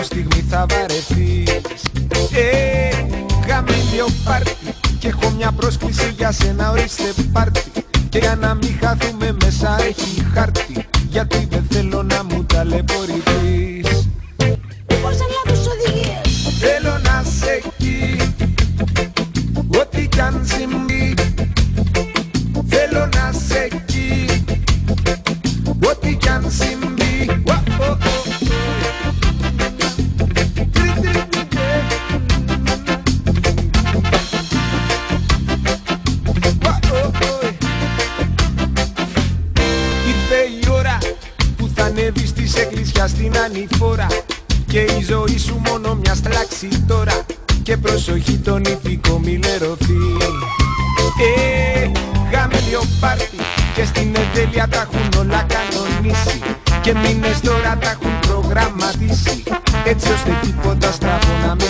κάποιο στιγμή θα βαρεθείς. Γαμήλιο πάρτι και έχω μια πρόσκληση για σένα, ορίστε πάρτι. Και για να μην χαθούμε μέσα έχει χάρτη, γιατί δεν θέλω να μου ταλαιπωρηθείς. Πώς να τους οδηγείς? Θέλω να σε εκεί, ό,τι κι αν συμβεί. Θέλω να σε εκεί, ό,τι κι αν συμβεί. Ανέβεις της εκκλησιάς στην ανηφόρα και η ζωή σου μόνο μια στράξη τώρα. Και προσοχή τον ηθικό μη λερωθεί. Γαμήλιο πάρτι και στην εντέλεια τα έχουν όλα κανονίσει. Και μήνες τώρα τα έχουν προγραμματίσει, έτσι ώστε τίποτα στραβό να με